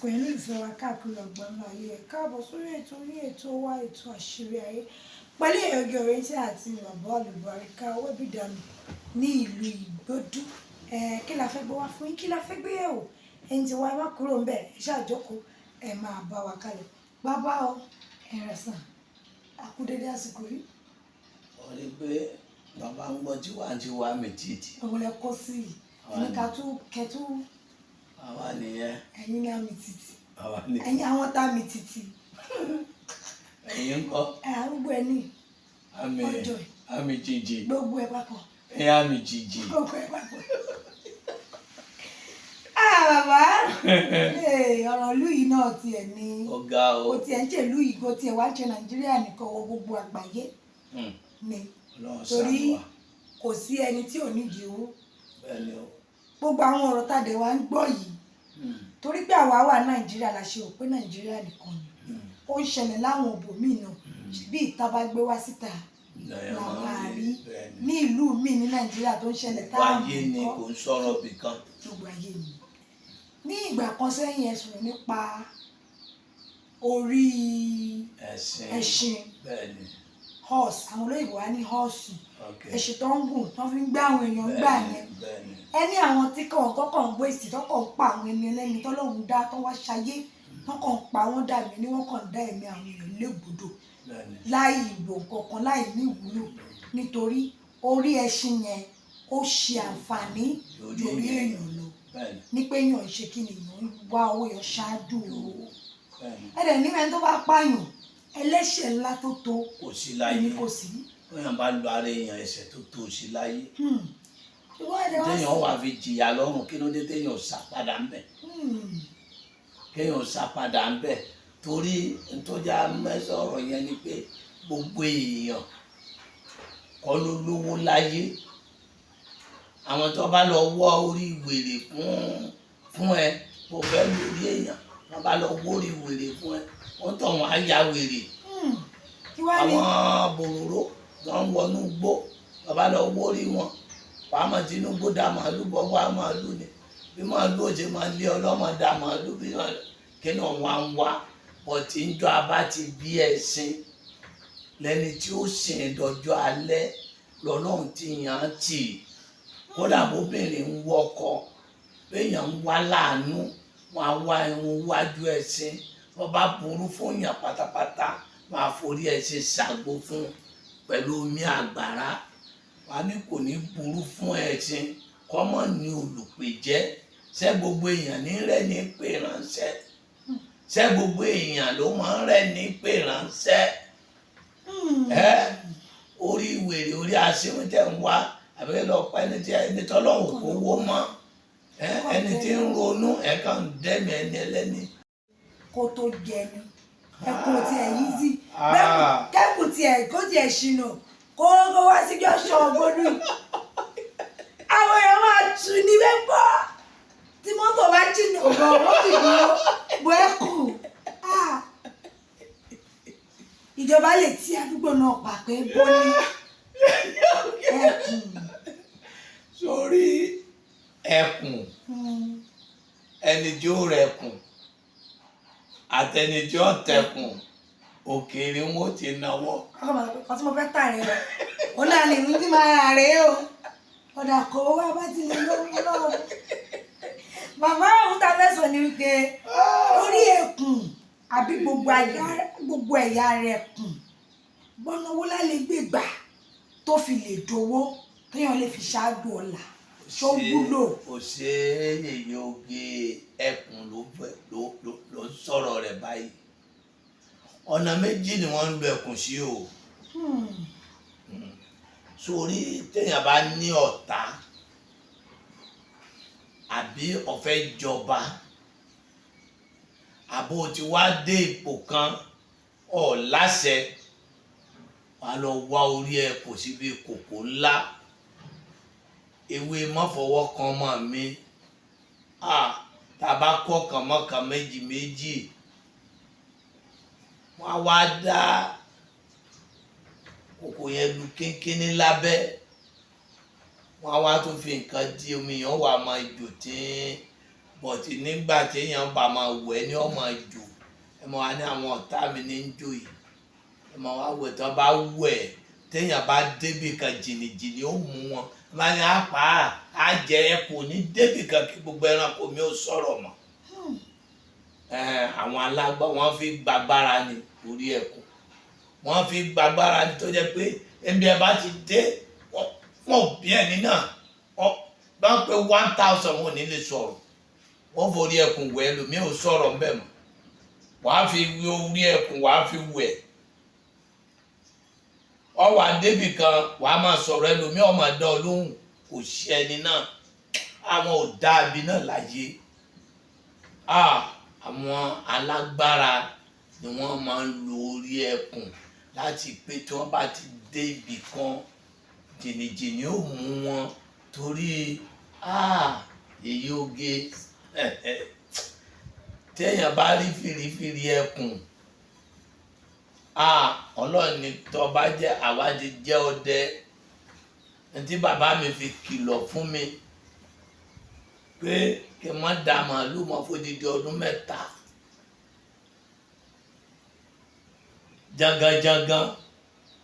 àsìkò yẹn nífẹ̀ẹ́ wa káàkiri ọgbọ́n náà ayé ẹ̀ káàbọ̀ sórí ètò wa ètò àṣírí ayé pẹ̀lú ìyọ̀gẹ̀ orin tí àti bàbá olùbáríkà Owóbìdànù ní ìlú Ìgbódù. Kí la fẹ́ gbé wá fún yín, kí la fẹ́ gbé yẹ̀wò, ẹni tí wàá má kúrò ńbẹ̀ ẹ ṣàjókòó ẹ máa bá wa kalẹ̀. Bàbá o ẹ̀rẹ̀sàn àkúdédé àsìkò yìí. Wọ́n rí pé bàbá ń gbọ́ tiwantiwa mi títì. Òun lẹ kó sí i ẹni ká tún kẹtù. Àwa nìyẹn. Ẹ̀yin ní àmì títì. Àwa nìyẹn. Ẹ̀yin àwọn tá àmì títì. Ẹ̀yin ńkọ́. Arúgbó ẹ ní. Àmì jìjì. Gbogbo ẹ papọ̀. Àmì jìjì. Gbogbo ẹ papọ̀. Bàbá ọ̀rọ̀ ìlú yìí náà tiẹ̀ ní. Ọ̀gá o. O tiẹ̀ ń ṣe ìlú yìí, o tiẹ̀ wá ń ṣe Nàìjíríà nìkan, wo gbogbo àgbáyé ni. Torí kò sí ẹni tí ò nídìí owó. Bẹ́ẹ̀ni o. Gbogbo àwọn ọ̀rọ̀ tàdé wa ń gbọ́ yìí. Torí pé àwa wà Nàìjíríà la ṣe rò pé Nàìjíríà nìkan ni. Ó ń ṣẹlẹ̀ láwọn òbòmíì náà. Bí ìta bá gbé wá síta làwọn àrí ní ìlú míì ní Nàìjíríà tó ń ṣẹlẹ̀ táwọn ayé ni kò ń sọ̀rọ̀ bìkan. Gbogbo ayé ni. Ní ìgbà kan sẹ́yìn ẹ sọ̀rọ̀ nípa orí ẹṣin horse, àwọn olóyìnbó wá ní horse, ẹṣin tó ń gùn tó fi ń gbé àwọn èèyàn gbà yẹn. Ẹni àwọn tí kọ̀ọ̀kan ń gbé ìsìn tọ́kọ̀ ń pa àwọn ẹni ẹlẹ́ni tọ́lọ́run dá tó wá ṣayé tọ́kọ̀ ń pa wọ́n dà mí ní wọ́n kàn ń dá ẹ̀mí àwọn èèyàn légbodò láì ìlò kankan láì ní ìwúlò, nítorí orí ẹṣin yẹn ó ṣe àǹfààní lórí èèyàn lọ ní pé èèyàn ń ṣe kí ni èèyàn ń wá owó yẹn ṣáájú owó. Ẹ̀dẹ̀ ní ẹni tó bá pààyàn ẹlẹ́ṣẹ̀ ńlá tó tó kò sí láyé, èmi kò sí. Bóyá bá lo ara èèyàn ẹ̀ṣẹ̀ tó tó sí láyé. Téèyàn wà fi jìyà lọ́rùn, kí ló dé téèyàn sá padà ń bẹ̀? Kéèyàn sá padà ń bẹ̀ torí ntọ́jà mẹ́sọ̀rọ̀ yẹn ni pé gbogbo èèyàn kọ́ ló lówó láyé. Àwọn tó bá lọ wọ́ orí wèrè fún ẹ kò fẹ́ lórí èèyàn, wọ́n bá lọ wọ́ orí wèrè fún ẹ wọ́n tọ̀ wọ́n á ya wèrè. Àwọn bòròró tó ń wọnú gbó tó bá lọ wọ́ orí wọn pàmò Tinubu dá màálù bọ́ wá màálù ni bí màálù ò ṣe máa lé ọlọ́mọ dá màálù bí kí ni wọ́n á ń wá ọtí ń jọ abá ti bí ẹṣin lẹ́ni tí ó sìn dọjọ́ alẹ́ lọ́lọ́run ti yàn án tì í. Kódà bóbìnrin ń wọkọ béèyàn ń wá láàánú wọn á wá irun wájú ẹṣin, wọn bá burú fún yàn pátápátá wọn á forí ẹṣin ṣàgbo fún pẹ̀lú omi àgbàrá. Wà ní kò ní burú fún ẹṣin kọ́mọ ní olùpèjẹ́. Ṣé gbogbo èèyàn ní rẹ̀ ní pè ránṣẹ́? Ṣé gbogbo èèyàn ló máa ń rẹ̀ ní pè ránṣẹ́? Orí wèrè orí aṣẹ́wọ́n tẹ̀ ń wá àbẹ́rẹ́ lọ pa ẹni tọ́lọ́hùn kó wó mọ́, ẹni tí ń ronú ẹ̀ka ń dẹ́mi ẹni ẹlẹ́ni. Kó tó jẹ ni ẹkùn tiẹ̀ yí sí kẹ́kùn tiẹ̀ kó tiẹ̀ ṣìnà kó wá sí jọ́sọ̀ ọgbọ́dún. Àwọn èèyàn máa tù ní bẹ́pọ̀ tí mọ́tò bá jìnnà ọ̀gá wọ́n sì dúró bọ́ ẹkùn. Ìjọba lè tí àdúgbò náà pa pé bọ́lí ẹkùn. Sórí ẹkùn ẹni tí ó rẹkùn àtẹni tí ó tẹkùn òkèèrè wọn ti náwó. Ọkọ̀ tí mo fẹ́ tà rẹ̀ ó náà lè ní tí máa rà rẹ̀ o ọ̀dà kò wá bá ti lè lọ́wọ́ náà. Bàbá òun ta fẹ́sọ̀ ni wípé orí ẹkùn àbí gbogbo ẹ̀yà rẹ̀ kùn gbọ́nà owó lálẹ́ gbégbà tó fi lè dowó kéèyàn lè fi ṣáájú ọ̀la tó wúlò. Kò ṣe èyí oge ẹkùn ló sọ̀rọ̀ rẹ̀ báyìí. Ọ̀nà méjì ni wọ́n ń lo ẹkùn sí o. Sórí téèyàn bá ní ọ̀tá àbí ó fẹ́ jọba àbó tí wá dé ipò kan ọ̀ láṣẹ wà lọ wá orí ẹkùn síbi kòkó ńlá ewé mọ́fọwọ́ kan mọ́ mi tàbá kọ́ kan mọ́kan méjì wọ́n á wá dá kòkó yẹn lu kínkínní lábẹ́ wọ́n á wá tún fi nǹkan di omi yẹn wà máa jò tí bọ̀tì nígbà téèyàn bá máa wẹ̀ ni ó máa jò ẹ mọ̀ wá ní àwọn ọ̀tá mi ní ń jò yìí ẹ mọ̀ wá wẹ̀ tó bá wẹ̀ téèyàn bá débì kan jìnnìjìnnì ó mú wọn bá ní apá àjẹ ẹ kò ní débì kan kí gbogbo ẹranko mi ó sọ̀rọ̀ mọ́ àwọn alágbá wọn fi gbàgbára ní orí ẹkùn wọn fi gbàgbára ní tó jẹ́ pé ẹbí ẹ bá ti dé wọn ò bí ẹni náà bá ń pé 1000 wọn ò ní lè sọ̀rọ̀ wọn forí ẹkùn wẹ̀ ẹlòmíì ò sọ̀rọ̀ ń bẹ̀ mọ́ wàá fi orí ẹkùn wàá fi wẹ̀ ọ wà débì kan wàá máa sọ̀rọ̀ ẹlòmíì ó máa dá ọ lóhùn kò sí ẹni náà àwọn ò dáàbí náà láyé àwọn alágbára ni wọ́n máa ń lo orí ẹkùn láti pé tí wọ́n bá ti dé ibì kan jìnnìjìnnì ó mú wọn torí èyí oge téèyàn bá rí fìrífìrí ẹkùn ọlọ́run ni tó bá jẹ́ àwádìí jẹ́ ọdẹ tí bàbá mi fi kìlọ̀ fún mi pé kí n má da màálù mọ́ fódìdí ọdún 3 janganjangan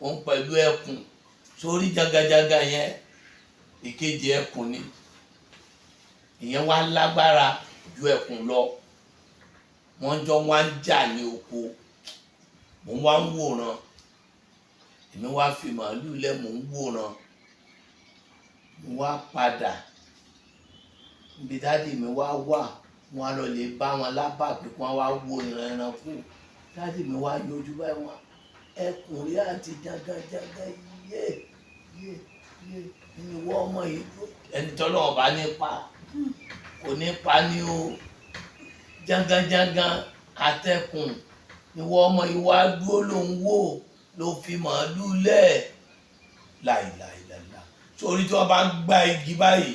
òun pẹ̀lú ẹkùn sórí janganjangan yẹn ìkejì ẹkùn ni ìyẹn wá lágbára ju ẹkùn lọ wọ́n jọ wá ń jà ní oko mo wá ń wòran èmi wá fi màálù lẹ̀ mò ń wòran mo wá padà ibi dáàdì mi wá wà wọn á lọ lè bá wọn lábà pé kí wọn wá wo ìran ẹranko dáàdì mi wá yọjú báyìí wọn ẹkùn rí àti janganjangan yé ìwọ ọmọ yìí ẹni tọ́lọ́ ọba nípa kò nípa ní o janganjangan àtẹkùn ìwọ ọmọ yìí wá dúró ló ń wò ló fi màálù lẹ̀ láìláìláìlá sórí tí wọ́n bá ń gbá igi báyìí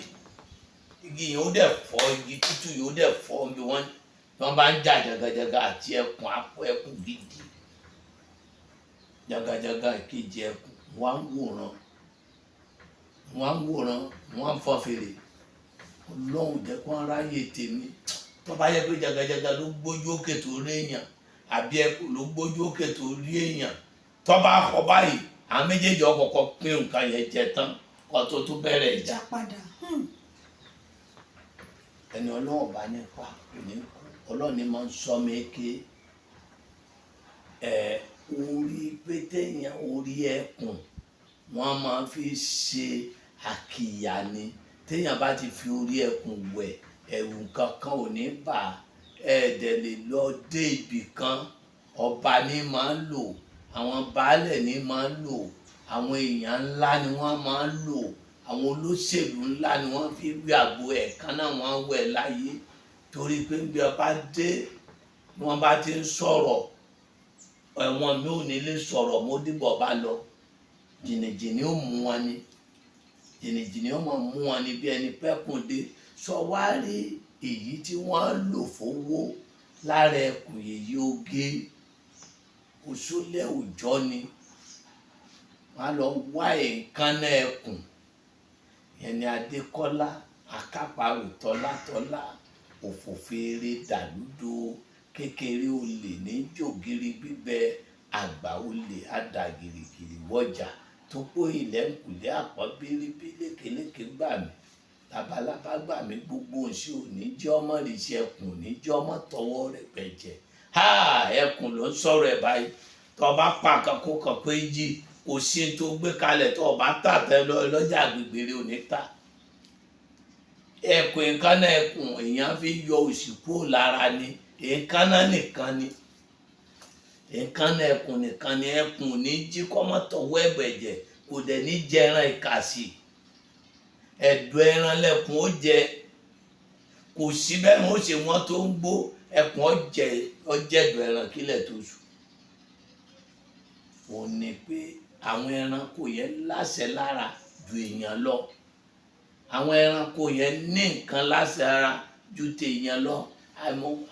igi yìí ó dẹ̀ fọ́ igi tútù yìí ó dẹ̀ fọ́ bí wọ́n bá ń jà jagajaga àti ẹkùn apọ̀ ẹkùn gidi jagajaga ìkejì ẹkùn wọ́n á wòran wọ́n á fọ́ fèrè ọlọ́run jẹ́ kó ráyè tèmi tó bá yẹ pé jagajaga ló gbójú òkè tó rí èèyàn àbí ẹkùn ló gbójú òkè tó rí èèyàn tó bá kọ báyìí àwọn méjèèjì ọkọ̀ọ̀kọ̀ pín nǹkan yẹn jẹ tán kó tó tún bẹ̀rẹ̀ ìjà padà. ẹni ọlọ́run bá nípa kò ní kú ọlọ́run ni máa ń sọ méke orí pétéèyàn orí ẹkùn wọ́n máa fi ṣe àkìyà ni téèyàn bá ti fi orí ẹkùn wẹ̀ ẹ̀rù kankan ò ní bà ẹ̀ẹ́dẹ̀ lè lọ dé ibì kan ọba ní máa ń lò àwọn baálẹ̀ ní máa ń lò àwọn èèyàn ńlá ni wọ́n máa ń lò àwọn olóṣèlú ńlá ni wọ́n fi wí àgbo ẹ̀kan náà wọ́n wẹ̀ láyé torí pé bí ọba dé ni wọ́n bá ti ń sọ̀rọ̀ ẹ̀wọ̀n mi ò ní lè sọ̀rọ̀ mo dìbò bá lọ jìnnìjìnnì ó mú wọn ni jìnnìjìnnì ó máa mú wọn ni bí ẹni pẹ́kùn dé sọ wá rí èyí tí wọ́n lò fowó lára ẹkùn èyí oge òṣòlẹ̀ òjọ́ ni wọ́n á lọ wá èékánná ẹkùn yẹn ni Adékọ́lá akápàrò tọ́látọ́lá òfòfèrè dàlúdò kékeré olè ní jògiri gbígbẹ àgbà olè àdàgìrìgìrì wọjà tó pọ̀ ilẹ̀kùnlé àpọ̀ bíríbírí kélékè gbà mí labalábá gbà mí gbogbo òṣì òní jẹ́ ọmọ rìṣì ẹkùn òní jẹ́ ọmọ tọwọ́ rẹ̀ pẹ̀jẹ́ ẹkùn ló ń sọ̀rọ̀ ẹ̀ báyìí tó bá pa àkàkọ́ kan pé yí kò sí tó gbé kalẹ̀ tó bá tà tẹ lọ́jà agbègbè rẹ̀ òní tà ẹkùn èékánná ẹkùn èèyàn fi yọ òṣì kúrò lára ni èékánná nìkan ni èékánná ẹkùn nìkan ni ẹkùn ní jí kọ́mọ́tọ̀wọ́ ẹ̀bẹ̀jẹ̀ kò dẹ̀ ní jẹ ẹran ìkàsì ẹ̀dọ̀ ẹran lẹ́kùn ó jẹ kò sí bẹ́ẹ̀ ni ó ṣe wọ́n tó ń gbó ẹkùn ọjẹ̀dọ̀ ẹran kílẹ̀ tó sùn òun ni pé àwọn ẹranko yẹn láṣẹ lára ju èèyàn lọ àwọn ẹranko yẹn ní nǹkan láṣẹ lára ju tèèyàn lọ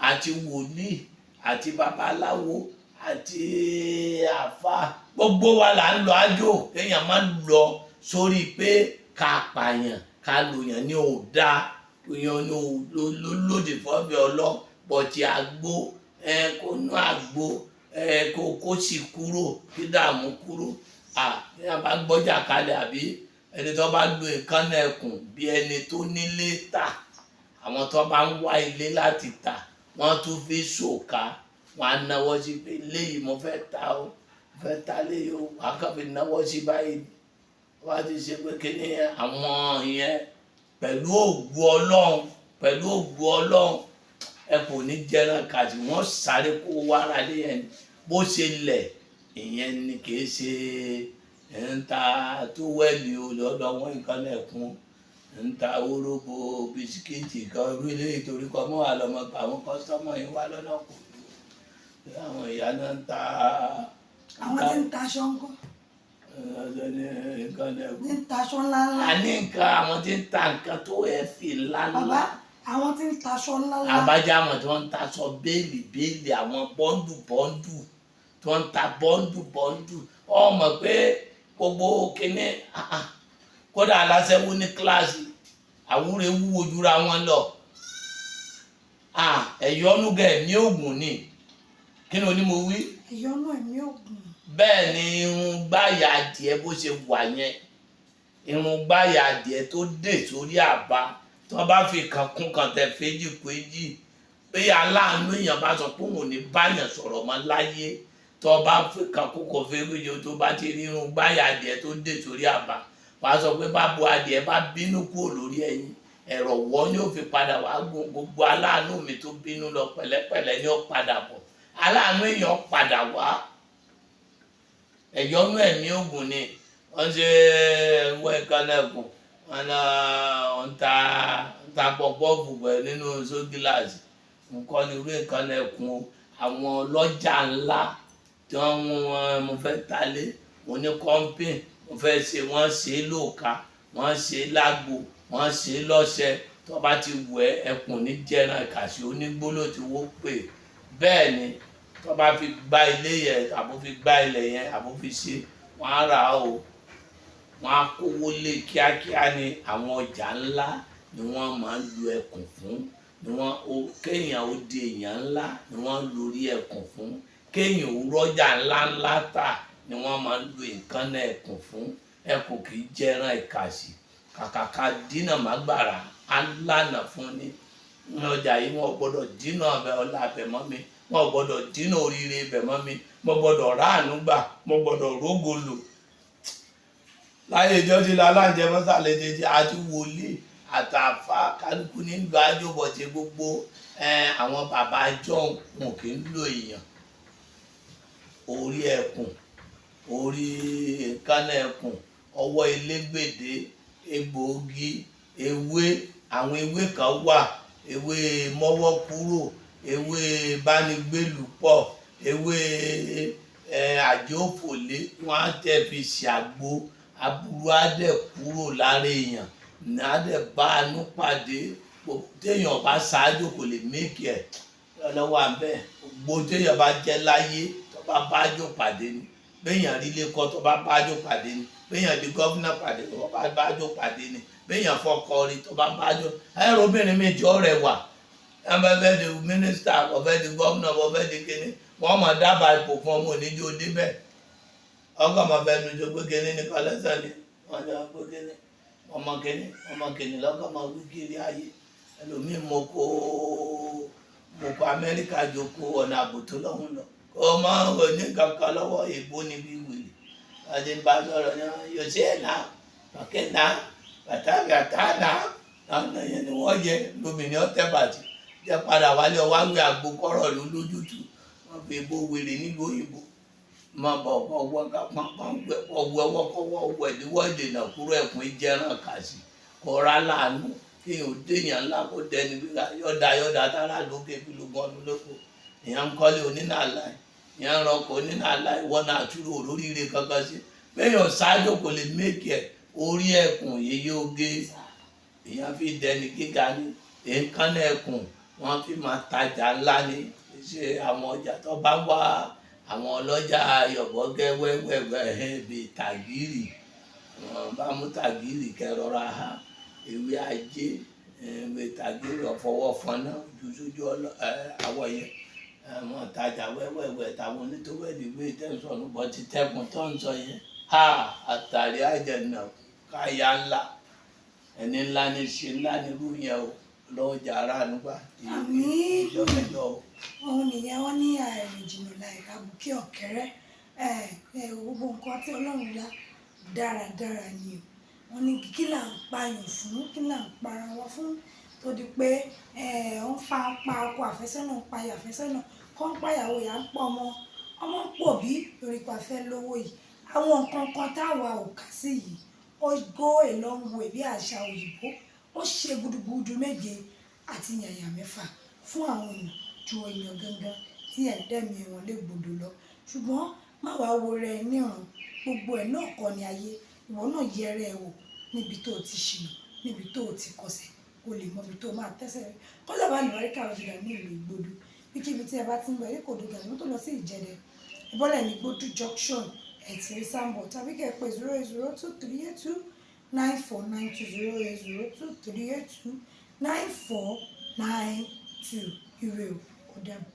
àti wòlíì àti babaláwo àti àfáà gbogbo wa là ń lọ àjò kéèyàn má lọ sórí pé ká pààyàn ká lòyàn ní òdà ìyẹn ló lòdì fọ́fẹ́ Ọlọ́run bọ̀tì àgbo kó nú àgbo kó sì kúrò kí dààmú kúrò ní a bá gbọ́jà kalẹ̀ àbí ẹni tó bá lo ìkànnà ẹkùn bí ẹni tó nílé tà àwọn tó bá ń wá ilé láti tà wọ́n tún fi ṣòkà wọ́n á náwó sí pé léyìí mo fẹ́ ta ó fẹ́ ta léyìí ó wọ́n á kàn fi náwó sí báyìí wọ́n á ti ṣe pé kí ni àwọn yẹn pẹ̀lú ògo Ọlọ́run ẹ kò ní jẹran kàtí wọ́n sáré kó wára lé yẹn bó ṣe lẹ̀ ìyẹn ni kì í ṣe ń ta tó wẹ́ẹ̀lì o lọ́dọ̀ wọn ìkànnì ẹ̀kún ń ta orógbó bisikíìtì kan orílẹ̀ ìtorí kan mọ́ àlọ́mọ pa àwọn kọ́sítọ́mọ̀ yìí wá lọ́nà kù àwọn ìyá náà ń ta. àwọn tí ń taṣọ ń kọ́. ìkànnì ẹ̀kún. ń taṣọ ńláńlá. a ní nǹkan àwọn tí ń ta nǹkan tó fi ńláńlá. bàbá àwọn tí ń taṣọ ńláńlá. àbájá àwọn tí wọ́n ń taṣọ béèlì àwọn bọ́ńdù tí wọ́n ń ta bọ́ńdù ọmọ pé gbogbo kíní kódà aláṣẹwó ní kíláàsì àwúre wúwo jura wọn lọ ẹ̀yọ́nú gẹ̀ ní oògùn ni kí ni onímọ̀ wí. ẹ̀yọ́nú ẹ̀mí oògùn. bẹ́ẹ̀ ni irun gbáyà adìẹ bó ṣe wà yẹn irun gbáyà adìẹ tó dé sórí àbá tí wọ́n bá fi kàn kún kan tẹ̀ fèjì péjì pé aláàánú èèyàn bá sọ pé òun ò ní báyàn sọ̀rọ̀ mọ́ láyé tó bá fi kàn kún kan fèjì tó bá ti rí irun gbáyà adìẹ tó dé sórí àbá wàá sọ pé bá bo adìẹ bá bínú kúrò lórí ẹyin ẹ̀rọ wọ́ ni ó fi padà wàá gun gbogbo aláàánú mi tó bínú lọ pẹ̀lẹ́pẹ̀lẹ́ ni ó padà bọ̀ aláàánú èèyàn padà wá ẹ̀yọ́nú ẹ̀mí ògùn ni wọ́n ṣe wọ́n ìkànnì ẹ̀kùn wọn ta pọ̀pọ́ọ̀fù pẹ̀ nínú sógíláàsì nǹkan ní irú ìkànnì ẹ̀kùn àwọn ọlọ́jà ńlá tí mo fẹ́ talé mo ní kọ́ńpìn mo fẹ́ ṣe wọ́n ṣe é lóòka wọ́n ṣe é lágbo wọ́n ṣe é lọ́ṣẹ tó bá ti wẹ̀ ẹkùn ní jẹ́ràn ìkàṣí onígbóló tí wọ́n pè bẹ́ẹ̀ ni tó bá fi gbá ilé yẹn àbó fi gbá ilẹ̀ yẹn àbó fi ṣe wọ́n á rà á o wọ́n á kówó lé kíákíá ní àwọn ọjà ńlá ni wọ́n máa ń lo ẹkùn fún ni wọ́n kéèyàn ó di èèyàn ńlá ni wọ́n lórí ẹkùn fún kéèyàn ó rọ́jà ńláńlá tà ni wọ́n máa ń lo ìkànnà ẹkùn fún ẹkùn kì í jẹran ìkàsì kàkàkà dínà mágbára alánà fún ni ọjà yìí wọ́n gbọ́dọ̀ dínà ọlá abẹ mọ́ mi wọ́n gbọ́dọ̀ dínà oríire ibẹ̀ mọ́ mi mo gbọ́dọ̀ ráàánú gbà mo gbọ́dọ̀ rógo lò láyé ìjọ ti la aláǹjẹ mọ́sálẹ̀ jẹjẹ àti wòlíì àtàfà kálukú nílùú àjọbọ̀tì gbogbo àwọn bàbá john wọn kì í lo èèyàn orí ẹkùn orí ìkànnà ẹkùn ọwọ́ elégbèdé egbòogi ewé àwọn ewé kan wà ewé mọ́wọ́ kúrò ewé bánigbélùpọ̀ ewé àjòfòlé wọn á tẹ̀ fi ṣàgbo aburú á dẹ̀ kúrò lára èèyàn ní á dẹ̀ bá àánú pàdé téèyàn bá ṣáájú kò lè méèkì ẹ̀ lọ́wọ́ abẹ́ gbogbo téèyàn bá jẹ́ láyé tó bá bájò pàdé ni béèyàn rí ilé kọ́ tó bá bájò pàdé ni béèyàn di gọ́fúnà pàdé tó bá bájò pàdé ni béèyàn fọkọ rí tó bá bájò ẹ̀rọ obìnrin mi jọ rẹ̀ wà ẹ̀ bá fẹ́ di mínísítà kò fẹ́ di gọ́fúnà kò fẹ́ di kíní wọ́n mọ̀ dábàá ipò fún ọmọ oníjó débẹ̀ ọkọ̀ ọmọ fẹ́ nu jọ pé kíní ní kọ́lẹ́sẹ̀ ni wọ́n jọ pé kíní ọmọ kíní lọ́kọ̀ ọmọ wí kiri ayé ẹlòmíì mo kó Amẹ́ríkà jókòó ọ̀nà àbùtó lọ́hùn lọ kó máa ń wọ ní kankan lọ́wọ́ ìbò níbi wìlì àti bá sọ̀rọ̀ náà yóò ṣe ẹ̀ náà pàkẹ́ náà bàtà náà láwọn èèyàn ni wọ́n jẹ lómìnira ọ̀tẹ̀ bàtì jẹ́ padà wálé ọwọ́ àgbẹ̀ àgbo kọ́rọ̀ ló lójútùú wọ́n fi ìbò wèrè nílùú òyìnbó máa bọ̀ ọwọ́ kápáńpáńpẹ́ ọwọ́ ọwọ́kọ́wọ́ ọwọ́ ìdíwọ́ ìdènà kúrò ẹ̀kún ìjẹran kàṣì kọ́ra láàánú kéèyàn ò déèyàn ńlá kó dẹni gbígbà yọ̀dà tára lókè bí ló gbọ́n lóko èèyàn ń kọ́lé onínàlá èèyàn ń rọkọ̀ onínàlá ìwọ́n náà túrò olóríire kankan sí béèyàn ṣáájú kò lè méèkì ẹ̀ orí ẹ̀kùn yeye oge èèyàn fi dẹni gíga ní èékánná ẹ̀kùn wọ́n fi máa tajà ńlá ní ṣe àwọn ọjà tó bá wá àwọn ọlọ́jà yọ̀bọ̀gẹ́ wẹ́wẹ́wẹ́ bíi tàgírì wọ́n bá mú tàgírì kẹrọra ha ewé ajé tàgé ọ̀fọwọ́ fọn náà ojú sójú àwọ̀ yẹn àwọn tajà wẹ́wẹ́wẹ́ táwọn onítòwẹ́lì gbé tẹ́sán bọ́ ti tẹ́kùn tó ń sọ yẹn àtàrí àjẹnà káyà ńlá ẹni ńlá ní ṣe ńlá nírú yẹn o lọ́wọ́ jà ara nígbà ìjọba o. òun nìyẹn wọn ní àìrìnjìnà láìka bùkí ọ̀kẹ́rẹ́ gbogbo nǹkan tí Ọlọ́run dá dáradára ni o wọn ní kí là ń pààyàn fún kí là ń para wa fún tó di pé wọ́n pa ọkọ àfẹ́sọ́nà ń payà àfẹ́sọ́nà kọ́ ń pàyàwó ìyá ń pọ̀ ọmọ ń pọ̀ bí lórí pàfẹ́ lówó yìí àwọn nǹkan kan táwa ò kà sí yìí ó go a long way bí àṣà òyìnbó ó ṣe gudugudu méje àti yàyà mẹ́fà fún àwọn èèyàn ju èèyàn gangan tí ẹ̀ẹ́dẹ́mi wọn lè gbòdò lọ ṣùgbọ́n má wàá wo rẹ níran gbogbo ẹ̀ náà kọ́ ni ayé ìwọ náà yẹrẹ ẹ wò níbi tó o ti ṣìnà níbi tó o ti kọsẹ̀ kó lè mọ ibi tó o máa tẹ́sẹ̀ rẹ kọ́sẹ̀ bá lùwárí káwọn jùlọ ní ìlú Ìgbòdù bíkíbi tí ẹ bá ti ń bọ̀ ẹ̀kọ́ òdòdó àti mọ́tò lọ sí Ìjẹ̀dẹ̀ ìbọ́lẹ̀ ní Ìgbòdù junction ẹ̀tìrí sáńbọ̀ tàbí kẹ́ ẹ pé 08023829492 08023829492 ire o ó dàbọ̀.